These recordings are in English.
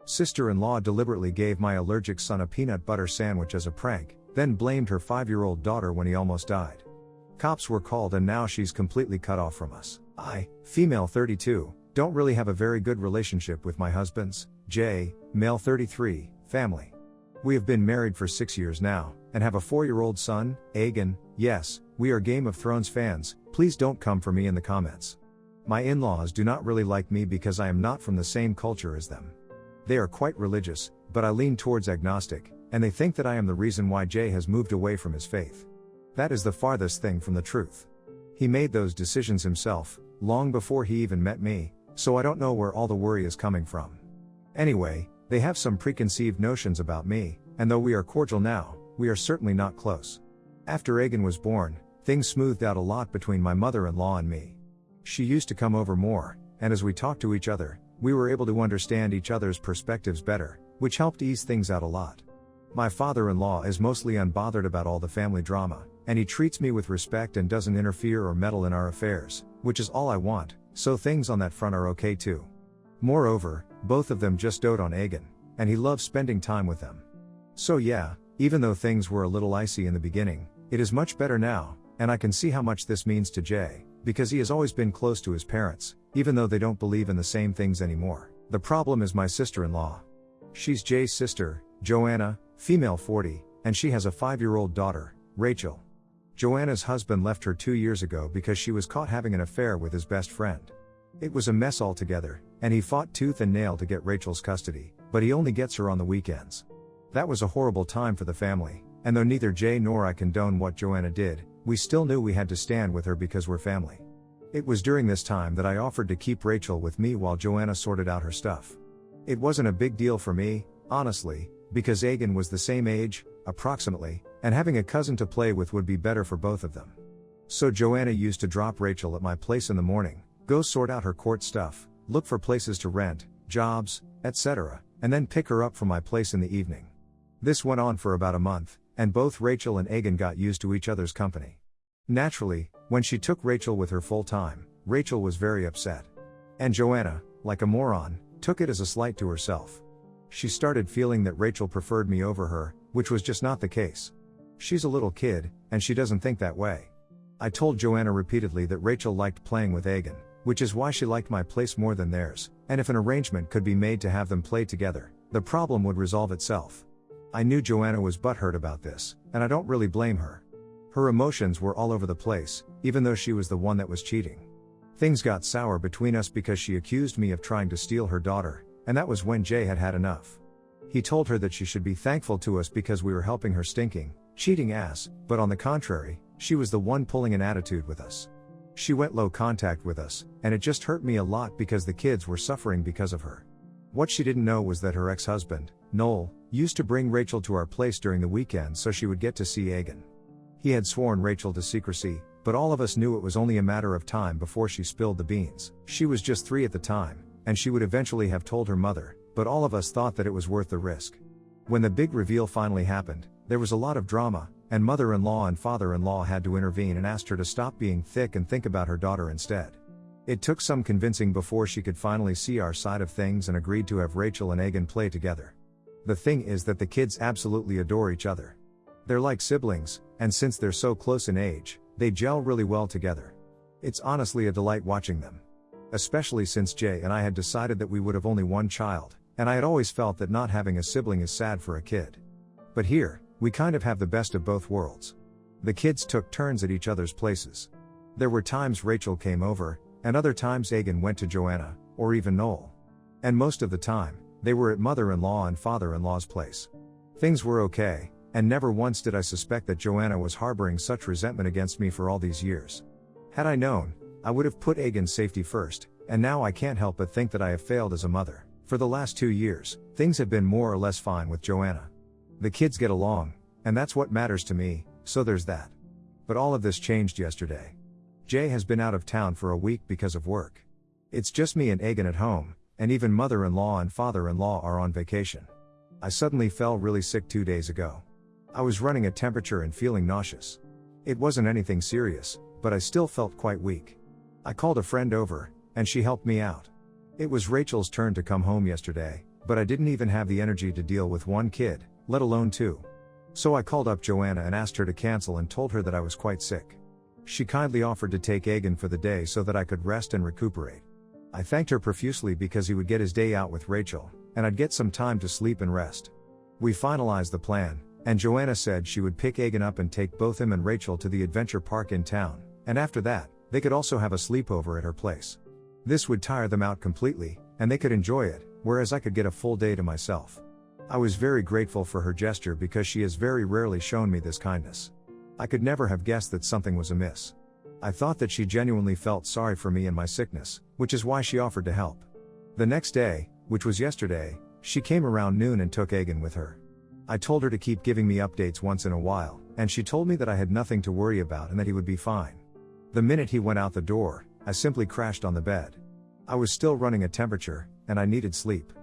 Sister-in-law deliberately gave my allergic son a peanut butter sandwich as a prank, then blamed her 5-year-old daughter when he almost died. Cops were called and now she's completely cut off from us. I, female 32, don't really have a very good relationship with my husband's, J, male 33, family. We have been married for 6 years now, and have a 4-year-old son, Aegon. Yes, we are Game of Thrones fans, please don't come for me in the comments. My in-laws do not really like me because I am not from the same culture as them. They are quite religious, but I lean towards agnostic, and they think that I am the reason why Jay has moved away from his faith. That is the farthest thing from the truth. He made those decisions himself, long before he even met me, so I don't know where all the worry is coming from. Anyway, they have some preconceived notions about me, and though we are cordial now, we are certainly not close. After Aegon was born, things smoothed out a lot between my mother-in-law and me. She used to come over more, and as we talked to each other, we were able to understand each other's perspectives better, which helped ease things out a lot. My father-in-law is mostly unbothered about all the family drama, and he treats me with respect and doesn't interfere or meddle in our affairs, which is all I want, so things on that front are okay too. Moreover, both of them just dote on Aegon, and he loves spending time with them. So yeah, even though things were a little icy in the beginning, it is much better now, and I can see how much this means to Jay, because he has always been close to his parents, even though they don't believe in the same things anymore. The problem is my sister-in-law. She's Jay's sister, Joanna, female 40, and she has a 5-year-old daughter, Rachel. Joanna's husband left her 2 years ago because she was caught having an affair with his best friend. It was a mess altogether, and he fought tooth and nail to get Rachel's custody, but he only gets her on the weekends. That was a horrible time for the family, and though neither Jay nor I condone what Joanna did, we still knew we had to stand with her because we're family. It was during this time that I offered to keep Rachel with me while Joanna sorted out her stuff. It wasn't a big deal for me, honestly, because Aegon was the same age, approximately, and having a cousin to play with would be better for both of them. So Joanna used to drop Rachel at my place in the morning, go sort out her court stuff, look for places to rent, jobs, etc., and then pick her up from my place in the evening. This went on for about a month, and both Rachel and Aegon got used to each other's company. Naturally, when she took Rachel with her full time, Rachel was very upset. And Joanna, like a moron, took it as a slight to herself. She started feeling that Rachel preferred me over her, which was just not the case. She's a little kid, and she doesn't think that way. I told Joanna repeatedly that Rachel liked playing with Aegon, which is why she liked my place more than theirs, and if an arrangement could be made to have them play together, the problem would resolve itself. I knew Joanna was butthurt about this, and I don't really blame her. Her emotions were all over the place, even though she was the one that was cheating. Things got sour between us because she accused me of trying to steal her daughter, and that was when Jay had had enough. He told her that she should be thankful to us because we were helping her stinking, cheating ass, but on the contrary, she was the one pulling an attitude with us. She went low contact with us, and it just hurt me a lot because the kids were suffering because of her. What she didn't know was that her ex-husband, Noel, used to bring Rachel to our place during the weekend so she would get to see Aegon. He had sworn Rachel to secrecy, but all of us knew it was only a matter of time before she spilled the beans. She was just 3 at the time, and she would eventually have told her mother, but all of us thought that it was worth the risk. When the big reveal finally happened, there was a lot of drama, and mother-in-law and father-in-law had to intervene and asked her to stop being thick and think about her daughter instead. It took some convincing before she could finally see our side of things and agreed to have Rachel and Aegon play together. The thing is that the kids absolutely adore each other. They're like siblings, and since they're so close in age, they gel really well together. It's honestly a delight watching them. Especially since Jay and I had decided that we would have only one child, and I had always felt that not having a sibling is sad for a kid. But here, we kind of have the best of both worlds. The kids took turns at each other's places. There were times Rachel came over, and other times Aegon went to Joanna, or even Noel. And most of the time, they were at mother-in-law and father-in-law's place. Things were okay, and never once did I suspect that Joanna was harboring such resentment against me for all these years. Had I known, I would have put Aegon's safety first, and now I can't help but think that I have failed as a mother. For the last 2 years, things have been more or less fine with Joanna. The kids get along, and that's what matters to me, so there's that. But all of this changed yesterday. Jay has been out of town for a week because of work. It's just me and Aegon at home, and even mother-in-law and father-in-law are on vacation. I suddenly fell really sick 2 days ago. I was running a temperature and feeling nauseous. It wasn't anything serious, but I still felt quite weak. I called a friend over, and she helped me out. It was Rachel's turn to come home yesterday, but I didn't even have the energy to deal with one kid, let alone two. So I called up Joanna and asked her to cancel and told her that I was quite sick. She kindly offered to take Egan for the day so that I could rest and recuperate. I thanked her profusely because he would get his day out with Rachel, and I'd get some time to sleep and rest. We finalized the plan, and Joanna said she would pick Egan up and take both him and Rachel to the adventure park in town, and after that, they could also have a sleepover at her place. This would tire them out completely, and they could enjoy it, whereas I could get a full day to myself. I was very grateful for her gesture because she has very rarely shown me this kindness. I could never have guessed that something was amiss. I thought that she genuinely felt sorry for me and my sickness, which is why she offered to help. The next day, which was yesterday, she came around noon and took Egan with her. I told her to keep giving me updates once in a while, and she told me that I had nothing to worry about and that he would be fine. The minute he went out the door, I simply crashed on the bed. I was still running a temperature, and I needed sleep.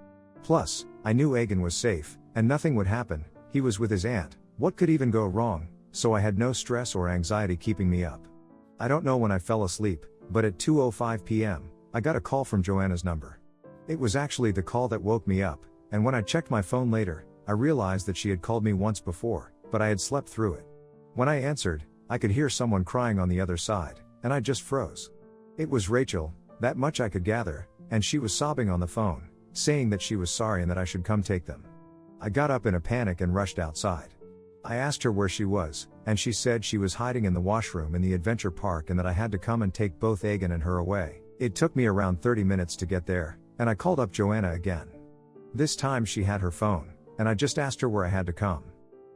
Plus, I knew Egan was safe, and nothing would happen. He was with his aunt. What could even go wrong? So I had no stress or anxiety keeping me up. I don't know when I fell asleep, but at 2:05 p.m., I got a call from Joanna's number. It was actually the call that woke me up, and when I checked my phone later, I realized that she had called me once before, but I had slept through it. When I answered, I could hear someone crying on the other side, and I just froze. It was Rachel, that much I could gather, and she was sobbing on the phone, saying that she was sorry and that I should come take them. I got up in a panic and rushed outside. I asked her where she was, and she said she was hiding in the washroom in the adventure park and that I had to come and take both Egan and her away. It took me around 30 minutes to get there, and I called up Joanna again. This time she had her phone, and I just asked her where I had to come.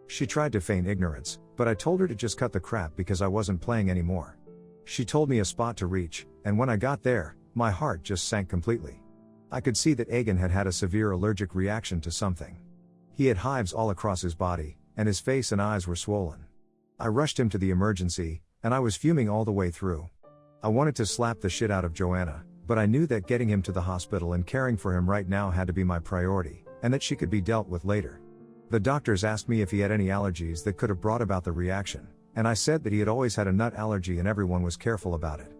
She tried to feign ignorance, but I told her to just cut the crap because I wasn't playing anymore. She told me a spot to reach, and when I got there, my heart just sank completely. I could see that Egan had had a severe allergic reaction to something. He had hives all across his body, and his face and eyes were swollen. I rushed him to the emergency, and I was fuming all the way through. I wanted to slap the shit out of Joanna, but I knew that getting him to the hospital and caring for him right now had to be my priority, and that she could be dealt with later. The doctors asked me if he had any allergies that could have brought about the reaction, and I said that he had always had a nut allergy and everyone was careful about it.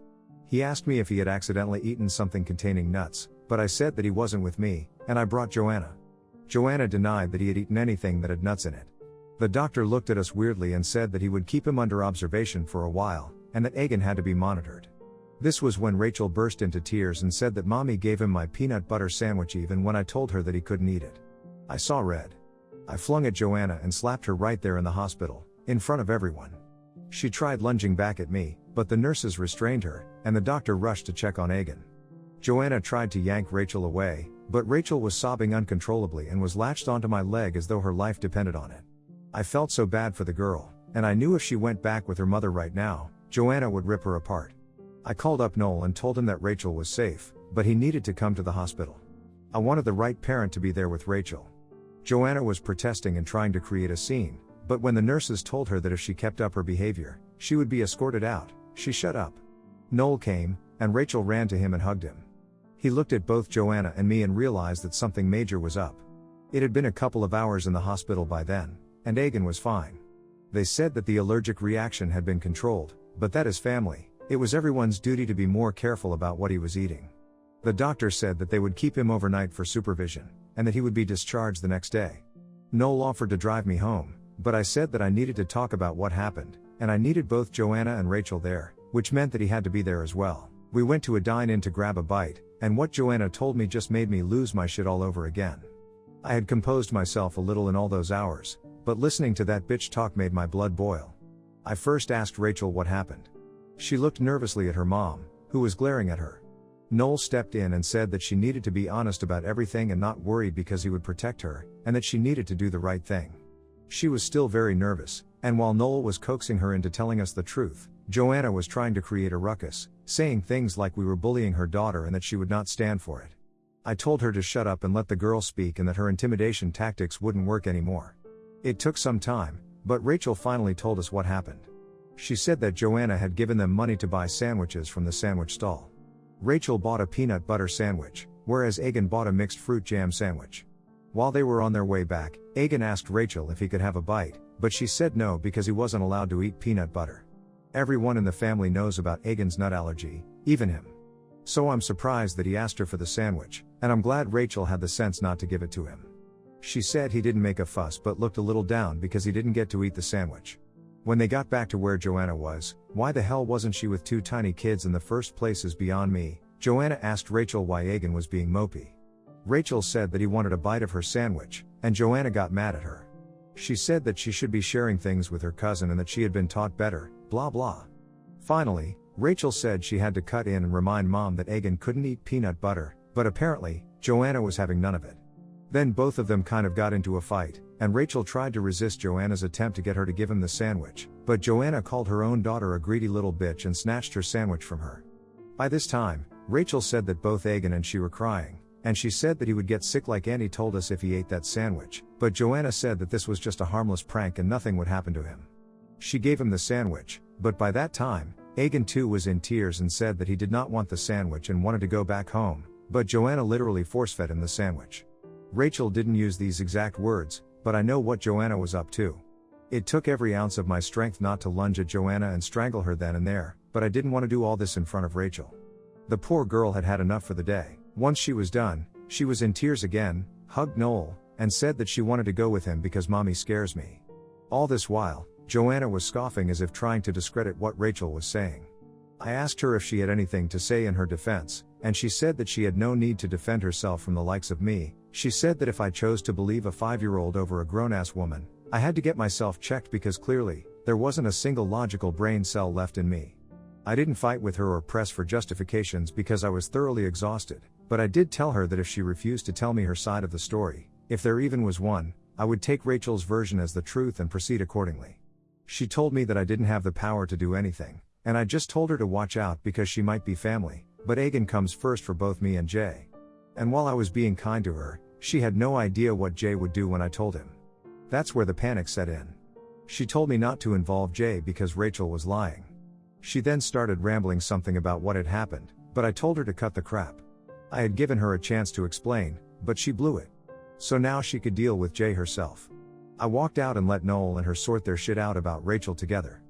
He asked me if he had accidentally eaten something containing nuts, but I said that he wasn't with me, and I brought Joanna. Joanna denied that he had eaten anything that had nuts in it. The doctor looked at us weirdly and said that he would keep him under observation for a while, and that Egan had to be monitored. This was when Rachel burst into tears and said that Mommy gave him my peanut butter sandwich even when I told her that he couldn't eat it. I saw red. I flung at Joanna and slapped her right there in the hospital, in front of everyone. She tried lunging back at me, but the nurses restrained her, and the doctor rushed to check on Egan. Joanna tried to yank Rachel away, but Rachel was sobbing uncontrollably and was latched onto my leg as though her life depended on it. I felt so bad for the girl, and I knew if she went back with her mother right now, Joanna would rip her apart. I called up Noel and told him that Rachel was safe, but he needed to come to the hospital. I wanted the right parent to be there with Rachel. Joanna was protesting and trying to create a scene, but when the nurses told her that if she kept up her behavior, she would be escorted out, she shut up. Noel came, and Rachel ran to him and hugged him. He looked at both Joanna and me and realized that something major was up. It had been a couple of hours in the hospital by then, and Egan was fine. They said that the allergic reaction had been controlled, but that is family, it was everyone's duty to be more careful about what he was eating. The doctor said that they would keep him overnight for supervision, and that he would be discharged the next day. Noel offered to drive me home, but I said that I needed to talk about what happened, and I needed both Joanna and Rachel there, which meant that he had to be there as well. We went to a dine-in to grab a bite, and what Joanna told me just made me lose my shit all over again. I had composed myself a little in all those hours, but listening to that bitch talk made my blood boil. I first asked Rachel what happened. She looked nervously at her mom, who was glaring at her. Noel stepped in and said that she needed to be honest about everything and not worried because he would protect her, and that she needed to do the right thing. She was still very nervous, and while Noel was coaxing her into telling us the truth, Joanna was trying to create a ruckus, saying things like we were bullying her daughter and that she would not stand for it. I told her to shut up and let the girl speak and that her intimidation tactics wouldn't work anymore. It took some time, but Rachel finally told us what happened. She said that Joanna had given them money to buy sandwiches from the sandwich stall. Rachel bought a peanut butter sandwich, whereas Egan bought a mixed fruit jam sandwich. While they were on their way back, Egan asked Rachel if he could have a bite, but she said no because he wasn't allowed to eat peanut butter. Everyone in the family knows about Egan's nut allergy, even him. So I'm surprised that he asked her for the sandwich, And I'm glad Rachel had the sense not to give it to him. She said he didn't make a fuss but looked a little down because he didn't get to eat the sandwich. When they got back to where Joanna was, why the hell wasn't she with 2 tiny kids in the first place is beyond me. Joanna asked Rachel why Egan was being mopey. Rachel said that he wanted a bite of her sandwich, and Joanna got mad at her. She said that she should be sharing things with her cousin and that she had been taught better, blah blah. Finally, Rachel said she had to cut in and remind Mom that Egan couldn't eat peanut butter, but apparently, Joanna was having none of it. Then both of them kind of got into a fight, and Rachel tried to resist Joanna's attempt to get her to give him the sandwich, but Joanna called her own daughter a greedy little bitch and snatched her sandwich from her. By this time, Rachel said that both Egan and she were crying, and she said that he would get sick like Andy told us if he ate that sandwich, but Joanna said that this was just a harmless prank and nothing would happen to him. She gave him the sandwich, but by that time, Egan too was in tears and said that he did not want the sandwich and wanted to go back home, but Joanna literally force-fed him the sandwich. Rachel didn't use these exact words, but I know what Joanna was up to. It took every ounce of my strength not to lunge at Joanna and strangle her then and there, but I didn't want to do all this in front of Rachel. The poor girl had had enough for the day. Once she was done, she was in tears again, hugged Noel, and said that she wanted to go with him because Mommy scares me. All this while, Joanna was scoffing as if trying to discredit what Rachel was saying. I asked her if she had anything to say in her defense, and she said that she had no need to defend herself from the likes of me. She said that if I chose to believe a 5-year-old over a grown-ass woman, I had to get myself checked because clearly, there wasn't a single logical brain cell left in me. I didn't fight with her or press for justifications because I was thoroughly exhausted, but I did tell her that if she refused to tell me her side of the story, if there even was one, I would take Rachel's version as the truth and proceed accordingly. She told me that I didn't have the power to do anything, and I just told her to watch out because she might be family, but Egan comes first for both me and Jay. And while I was being kind to her, she had no idea what Jay would do when I told him. That's where the panic set in. She told me not to involve Jay because Rachel was lying. She then started rambling something about what had happened, but I told her to cut the crap. I had given her a chance to explain, but she blew it. So now she could deal with Jay herself. I walked out and let Noel and her sort their shit out about Rachel together.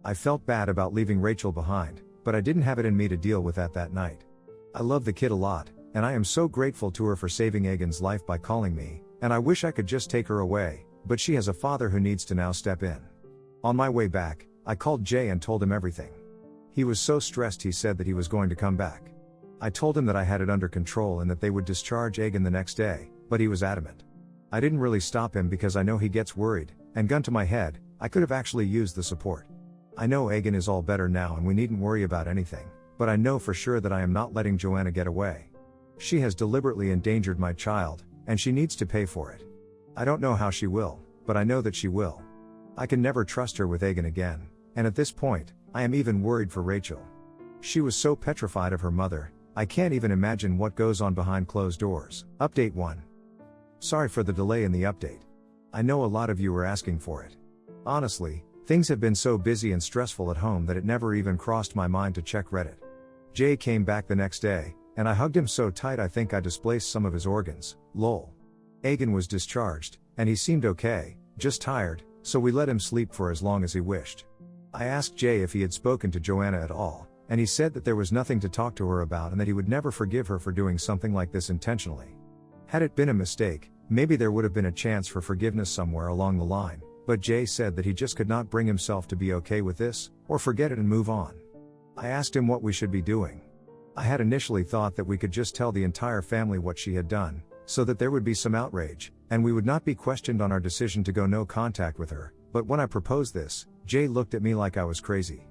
I felt bad about leaving Rachel behind, but I didn't have it in me to deal with that night. I love the kid a lot, and I am so grateful to her for saving Egan's life by calling me, and I wish I could just take her away, but she has a father who needs to now step in. On my way back, I called Jay and told him everything. He was so stressed he said that he was going to come back. I told him that I had it under control and that they would discharge Egan the next day, but he was adamant. I didn't really stop him because I know he gets worried, and gun to my head, I could have actually used the support. I know Egan is all better now and we needn't worry about anything, but I know for sure that I am not letting Joanna get away. She has deliberately endangered my child, and she needs to pay for it. I don't know how she will, but I know that she will. I can never trust her with Egan again, and at this point, I am even worried for Rachel. She was so petrified of her mother, I can't even imagine what goes on behind closed doors. Update 1. Sorry for the delay in the update. I know a lot of you were asking for it. Honestly, things have been so busy and stressful at home that it never even crossed my mind to check Reddit. Jay came back the next day, and I hugged him so tight I think I displaced some of his organs, lol. Egan was discharged, and he seemed okay, just tired, so we let him sleep for as long as he wished. I asked Jay if he had spoken to Joanna at all, and he said that there was nothing to talk to her about and that he would never forgive her for doing something like this intentionally. Had it been a mistake, maybe there would have been a chance for forgiveness somewhere along the line, but Jay said that he just could not bring himself to be okay with this, or forget it and move on. I asked him what we should be doing. I had initially thought that we could just tell the entire family what she had done, so that there would be some outrage, and we would not be questioned on our decision to go no contact with her, but when I proposed this, Jay looked at me like I was crazy.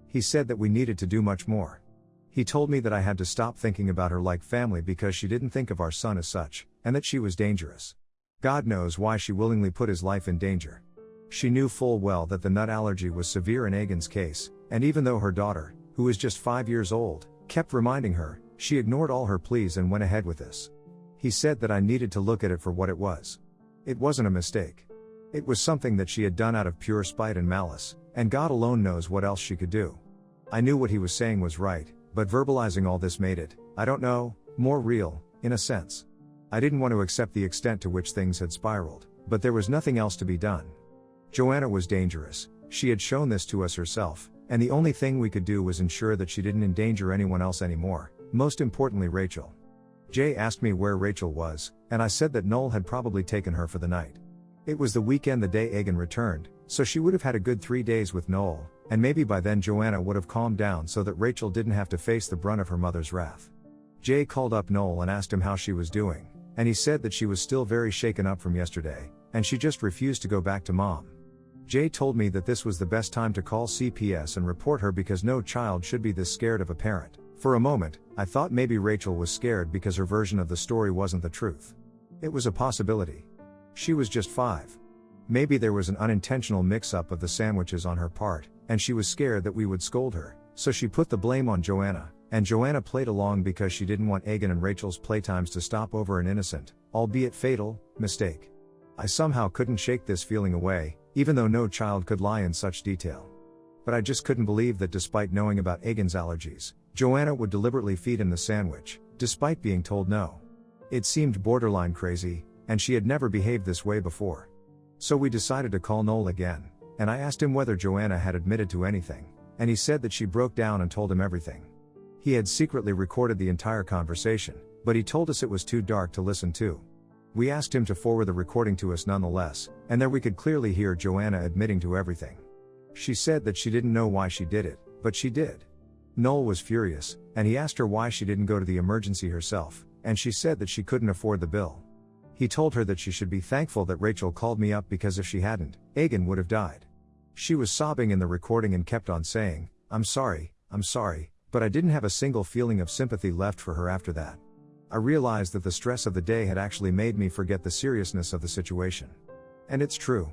He said that we needed to do much more. He told me that I had to stop thinking about her like family because she didn't think of our son as such, and that she was dangerous. God knows why she willingly put his life in danger. She knew full well that the nut allergy was severe in Egan's case, and even though her daughter, who is just 5 years old, kept reminding her, she ignored all her pleas and went ahead with this. He said that I needed to look at it for what it was. It wasn't a mistake. It was something that she had done out of pure spite and malice, and God alone knows what else she could do. I knew what he was saying was right, but verbalizing all this made it, I don't know, more real, in a sense. I didn't want to accept the extent to which things had spiraled, but there was nothing else to be done. Joanna was dangerous, she had shown this to us herself, and the only thing we could do was ensure that she didn't endanger anyone else anymore, most importantly Rachel. Jay asked me where Rachel was, and I said that Noel had probably taken her for the night. It was the weekend the day Egan returned, so she would have had a good 3 days with Noel, and maybe by then Joanna would have calmed down so that Rachel didn't have to face the brunt of her mother's wrath. Jay called up Noel and asked him how she was doing, and he said that she was still very shaken up from yesterday, and she just refused to go back to mom. Jay told me that this was the best time to call CPS and report her because no child should be this scared of a parent. For a moment, I thought maybe Rachel was scared because her version of the story wasn't the truth. It was a possibility. She was just 5. Maybe there was an unintentional mix-up of the sandwiches on her part, and she was scared that we would scold her, so she put the blame on Joanna, and Joanna played along because she didn't want Egan and Rachel's playtimes to stop over an innocent, albeit fatal, mistake. I somehow couldn't shake this feeling away, even though no child could lie in such detail. But I just couldn't believe that despite knowing about Egan's allergies, Joanna would deliberately feed him the sandwich, despite being told no. It seemed borderline crazy, and she had never behaved this way before. So we decided to call Noel again, and I asked him whether Joanna had admitted to anything, and he said that she broke down and told him everything. He had secretly recorded the entire conversation, but he told us it was too dark to listen to. We asked him to forward the recording to us nonetheless, and there we could clearly hear Joanna admitting to everything. She said that she didn't know why she did it, but she did. Noel was furious, and he asked her why she didn't go to the emergency herself, and she said that she couldn't afford the bill. He told her that she should be thankful that Rachel called me up because if she hadn't, Egan would have died. She was sobbing in the recording and kept on saying, I'm sorry, but I didn't have a single feeling of sympathy left for her after that. I realized that the stress of the day had actually made me forget the seriousness of the situation. And it's true.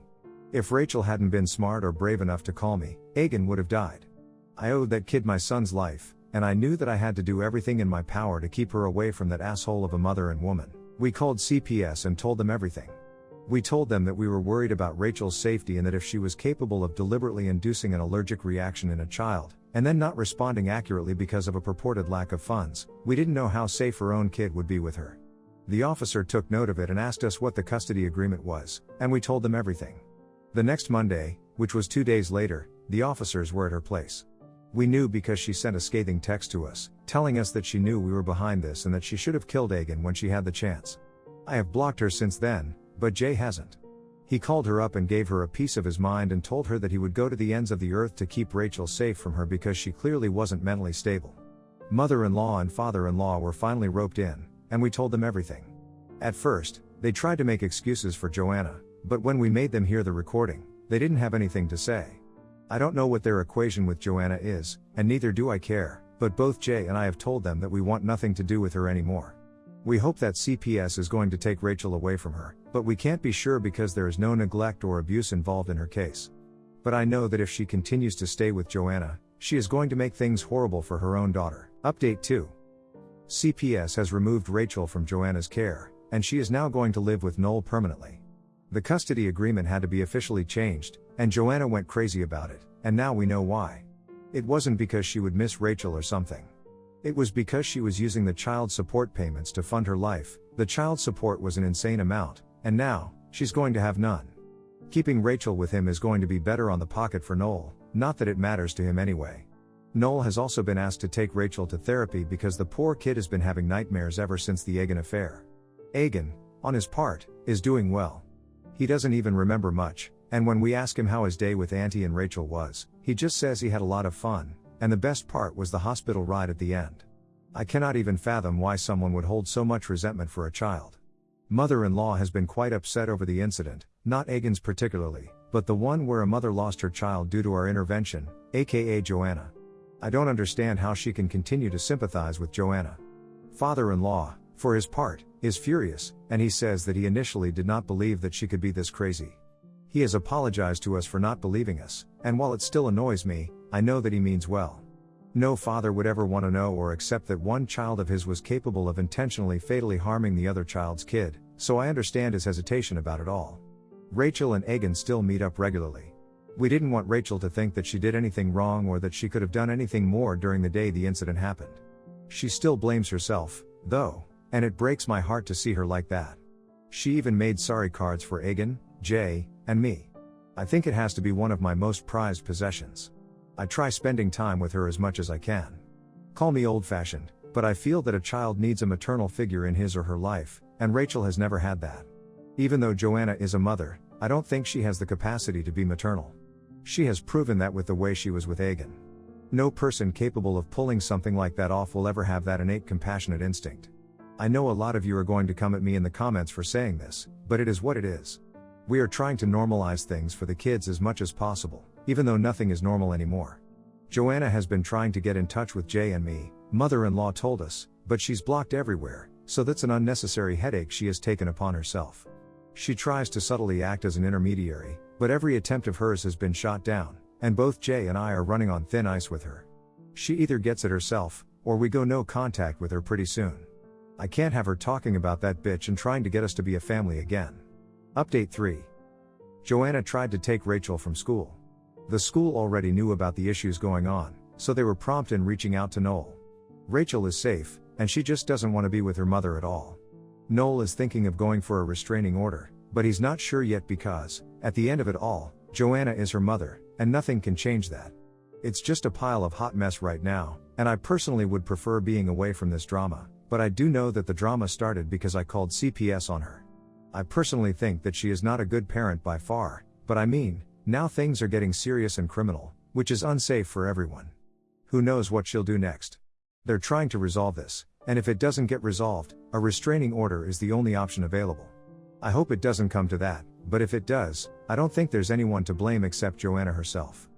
If Rachel hadn't been smart or brave enough to call me, Egan would have died. I owed that kid my son's life, and I knew that I had to do everything in my power to keep her away from that asshole of a mother and woman. We called CPS and told them everything. We told them that we were worried about Rachel's safety and that if she was capable of deliberately inducing an allergic reaction in a child, and then not responding accurately because of a purported lack of funds, we didn't know how safe her own kid would be with her. The officer took note of it and asked us what the custody agreement was, and we told them everything. The next Monday, which was 2 days later, the officers were at her place. We knew because she sent a scathing text to us, telling us that she knew we were behind this and that she should have killed Egan when she had the chance. I have blocked her since then, but Jay hasn't. He called her up and gave her a piece of his mind and told her that he would go to the ends of the earth to keep Rachel safe from her because she clearly wasn't mentally stable. Mother-in-law and father-in-law were finally roped in, and we told them everything. At first, they tried to make excuses for Joanna, but when we made them hear the recording, they didn't have anything to say. I don't know what their equation with Joanna is, and neither do I care, but both Jay and I have told them that we want nothing to do with her anymore. We hope that CPS is going to take Rachel away from her, but we can't be sure because there is no neglect or abuse involved in her case. But I know that if she continues to stay with Joanna, she is going to make things horrible for her own daughter. Update 2. CPS has removed Rachel from Joanna's care, and she is now going to live with Noel permanently. The custody agreement had to be officially changed, and Joanna went crazy about it, and now we know why. It wasn't because she would miss Rachel or something. It was because she was using the child support payments to fund her life. The child support was an insane amount, and now, she's going to have none. Keeping Rachel with him is going to be better on the pocket for Noel, not that it matters to him anyway. Noel has also been asked to take Rachel to therapy because the poor kid has been having nightmares ever since the Egan affair. Egan, on his part, is doing well. He doesn't even remember much, and when we ask him how his day with Auntie and Rachel was, he just says he had a lot of fun, and the best part was the hospital ride at the end. I cannot even fathom why someone would hold so much resentment for a child. Mother-in-law has been quite upset over the incident, not Egan's particularly, but the one where a mother lost her child due to our intervention, aka Joanna. I don't understand how she can continue to sympathize with Joanna. Father-in-law, for his part, is furious, and he says that he initially did not believe that she could be this crazy. He has apologized to us for not believing us, and while it still annoys me, I know that he means well. No father would ever want to know or accept that one child of his was capable of intentionally fatally harming the other child's kid, so I understand his hesitation about it all. Rachel and Egan still meet up regularly. We didn't want Rachel to think that she did anything wrong or that she could have done anything more during the day the incident happened. She still blames herself, though, and it breaks my heart to see her like that. She even made sorry cards for Egan, Jay, and me. I think it has to be one of my most prized possessions. I try spending time with her as much as I can. Call me old-fashioned, But I feel that a child needs a maternal figure in his or her life, and Rachel has never had that. Even though Joanna is a mother, I don't think she has the capacity to be maternal. She has proven that with the way she was with Aegon. No person capable of pulling something like that off will ever have that innate compassionate instinct. I know a lot of you are going to come at me in the comments for saying this, but it is what it is. We are trying to normalize things for the kids as much as possible, even though nothing is normal anymore. Joanna has been trying to get in touch with Jay and me, mother-in-law told us, but she's blocked everywhere, so that's an unnecessary headache she has taken upon herself. She tries to subtly act as an intermediary, but every attempt of hers has been shot down, and both Jay and I are running on thin ice with her. She either gets it herself, or we go no contact with her pretty soon. I can't have her talking about that bitch and trying to get us to be a family again. Update 3. Joanna tried to take Rachel from school. The school already knew about the issues going on, so they were prompt in reaching out to Noel. Rachel is safe, and she just doesn't want to be with her mother at all. Noel is thinking of going for a restraining order, but he's not sure yet because, at the end of it all, Joanna is her mother, and nothing can change that. It's just a pile of hot mess right now, and I personally would prefer being away from this drama, but I do know that the drama started because I called CPS on her. I personally think that she is not a good parent by far, but I mean, now things are getting serious and criminal, which is unsafe for everyone. Who knows what she'll do next? They're trying to resolve this, and if it doesn't get resolved, a restraining order is the only option available. I hope it doesn't come to that, but if it does, I don't think there's anyone to blame except Joanna herself.